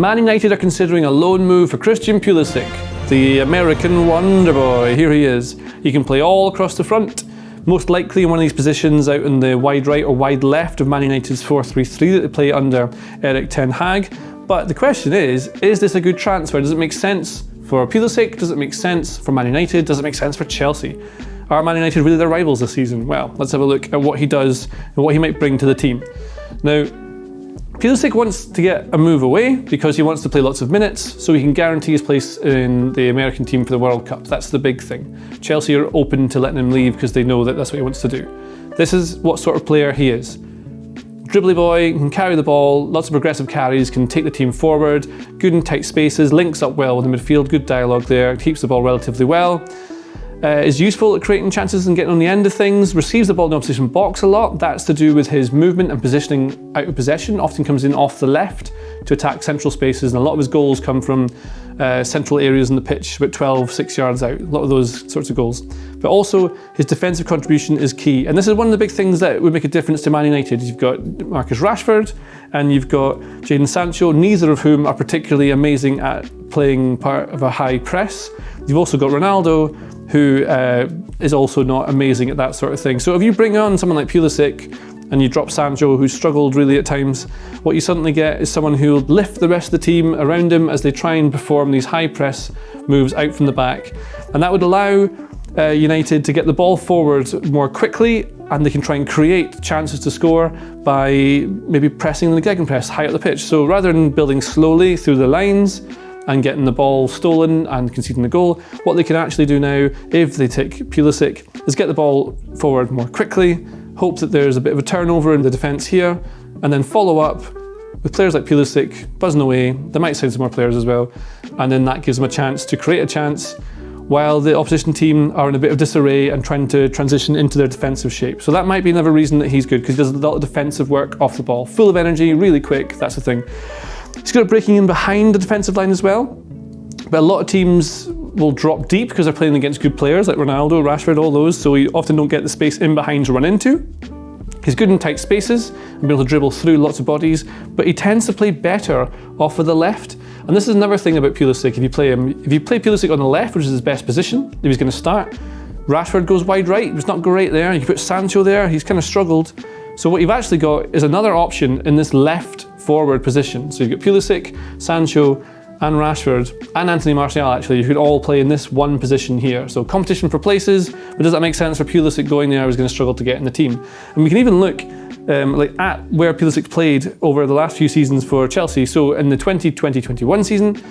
Man United are considering a loan move for Christian Pulisic, the American wonder boy. Here he is. He can play all across the front, most likely in one of these positions out in the wide right or wide left of Man United's 4-3-3 that they play under Erik Ten Hag. But the question is this a good transfer? Does it make sense for Pulisic? Does it make sense for Man United? Does it make sense for Chelsea? Are Man United really their rivals this season? Well, let's have a look at what he does and what he might bring to the team. Now, Pulisic wants to get a move away because he wants to play lots of minutes so he can guarantee his place in the American team for the World Cup. That's the big thing. Chelsea are open to letting him leave because they know that that's what he wants to do. This is what sort of player he is. Dribbly boy, can carry the ball, lots of progressive carries, can take the team forward, good in tight spaces, links up well with the midfield, good dialogue there, keeps the ball relatively well. Is useful at creating chances and getting on the end of things, receives the ball in the opposition box a lot. That's to do with his movement and positioning out of possession, often comes in off the left to attack central spaces, and a lot of his goals come from central areas in the pitch, about 12, 6 yards out, a lot of those sorts of goals. But also his defensive contribution is key, and this is one of the big things that would make a difference to Man United. You've got Marcus Rashford and you've got Jadon Sancho, neither of whom are particularly amazing at playing part of a high press. You've also got Ronaldo, who is also not amazing at that sort of thing. So if you bring on someone like Pulisic and you drop Sancho, who's struggled really at times, what you suddenly get is someone who will lift the rest of the team around him as they try and perform these high press moves out from the back. And that would allow United to get the ball forward more quickly, and they can try and create chances to score by maybe pressing the gegenpress high up the pitch. So rather than building slowly through the lines and getting the ball stolen and conceding the goal, what they can actually do now, if they take Pulisic, is get the ball forward more quickly, hope that there's a bit of a turnover in the defence here, and then follow up with players like Pulisic buzzing away. They might sign some more players as well, and then that gives them a chance to create a chance while the opposition team are in a bit of disarray and trying to transition into their defensive shape. So that might be another reason that he's good, because he does a lot of defensive work off the ball. Full of energy, really quick, that's the thing. He's good at breaking in behind the defensive line as well, but a lot of teams will drop deep because they're playing against good players like Ronaldo, Rashford, all those, so you often don't get the space in behind to run into. He's good in tight spaces and be able to dribble through lots of bodies, but he tends to play better off of the left. And this is another thing about Pulisic. If you play Pulisic on the left, which is his best position, if he's going to start, Rashford goes wide right. He's not great there. You can put Sancho there. He's kind of struggled. So what you've actually got is another option in this left forward position. So you've got Pulisic, Sancho, and Rashford, and Anthony Martial actually, who could all play in this one position here. So competition for places, but does that make sense for Pulisic going there? He's going to struggle to get in the team. And we can even look at where Pulisic played over the last few seasons for Chelsea. So in the 2020-21 season,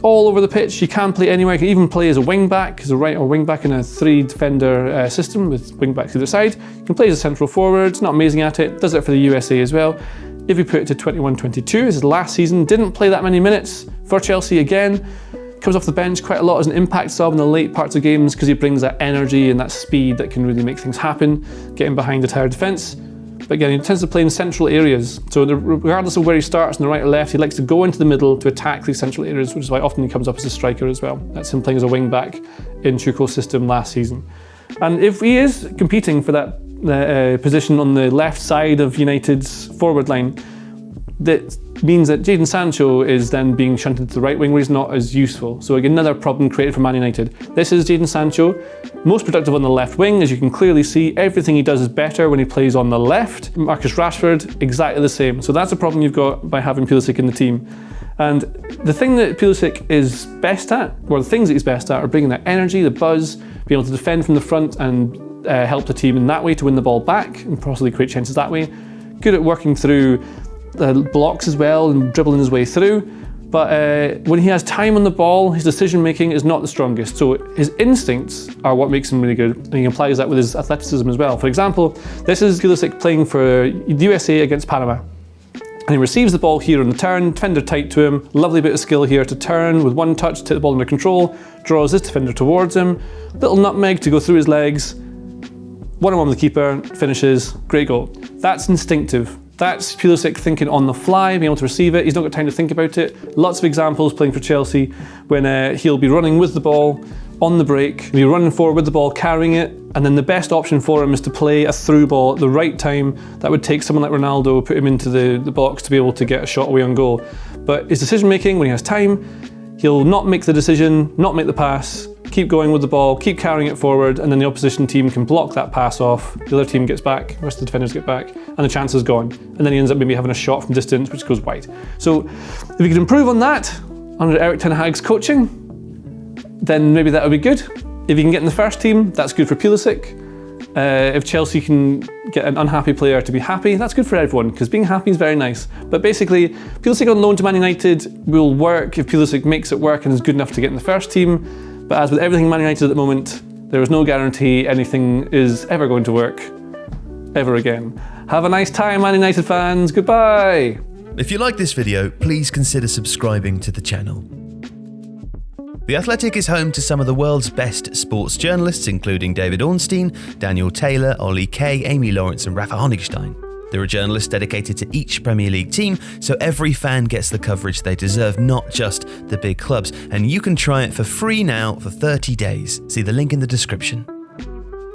all over the pitch, he can play anywhere. He can even play as a wing back, as a right or wing back in a 3-defender system with wing backs either side. He can play as a central forward, not amazing at it, does it for the USA as well. If we put it to 21-22, his last season, didn't play that many minutes for Chelsea again, comes off the bench quite a lot as an impact sub in the late parts of games because he brings that energy and that speed that can really make things happen, getting behind the tired defence. But again, he tends to play in central areas. So regardless of where he starts on the right or left, he likes to go into the middle to attack these central areas, which is why often he comes up as a striker as well. That's him playing as a wing back in Tuchel's system last season. And if he is competing for that position on the left side of United's forward line, that means that Jadon Sancho is then being shunted to the right wing where he's not as useful. So again, another problem created for Man United. This is Jadon Sancho, most productive on the left wing, as you can clearly see. Everything he does is better when he plays on the left. Marcus Rashford, exactly the same. So that's a problem you've got by having Pulisic in the team. And the thing that Pulisic is best at, or the things that he's best at, are bringing that energy, the buzz, being able to defend from the front and help the team in that way to win the ball back and possibly create chances that way. Good at working through blocks as well and dribbling his way through. But when he has time on the ball, his decision making is not the strongest. So his instincts are what makes him really good, and he applies that with his athleticism as well. For example, this is Pulisic playing for the USA against Panama. And he receives the ball here on the turn, defender tight to him, lovely bit of skill here to turn with one touch, take the ball under control, draws this defender towards him, little nutmeg to go through his legs, one-on-one with the keeper, finishes, great goal. That's instinctive. That's Pulisic thinking on the fly, being able to receive it. He's not got time to think about it. Lots of examples playing for Chelsea when he'll be running with the ball, on the break, be running forward with the ball, carrying it, and then the best option for him is to play a through ball at the right time. That would take someone like Ronaldo, put him into the box to be able to get a shot away on goal. But his decision making, when he has time, he'll not make the decision, not make the pass, keep going with the ball, keep carrying it forward, and then the opposition team can block that pass off. The other team gets back, the rest of the defenders get back, and the chance is gone. And then he ends up maybe having a shot from distance, which goes wide. So if we could improve on that under Erik ten Hag's coaching, then maybe that would be good. If he can get in the first team, that's good for Pulisic. If Chelsea can get an unhappy player to be happy, that's good for everyone, because being happy is very nice. But basically, Pulisic on loan to Man United will work if Pulisic makes it work and is good enough to get in the first team. But as with everything Man United at the moment, there is no guarantee anything is ever going to work, ever again. Have a nice time, Man United fans. Goodbye. If you like this video, please consider subscribing to the channel. The Athletic is home to some of the world's best sports journalists, including David Ornstein, Daniel Taylor, Ollie Kay, Amy Lawrence and Rafa Honigstein. There are journalists dedicated to each Premier League team, so every fan gets the coverage they deserve, not just the big clubs. And you can try it for free now for 30 days. See the link in the description.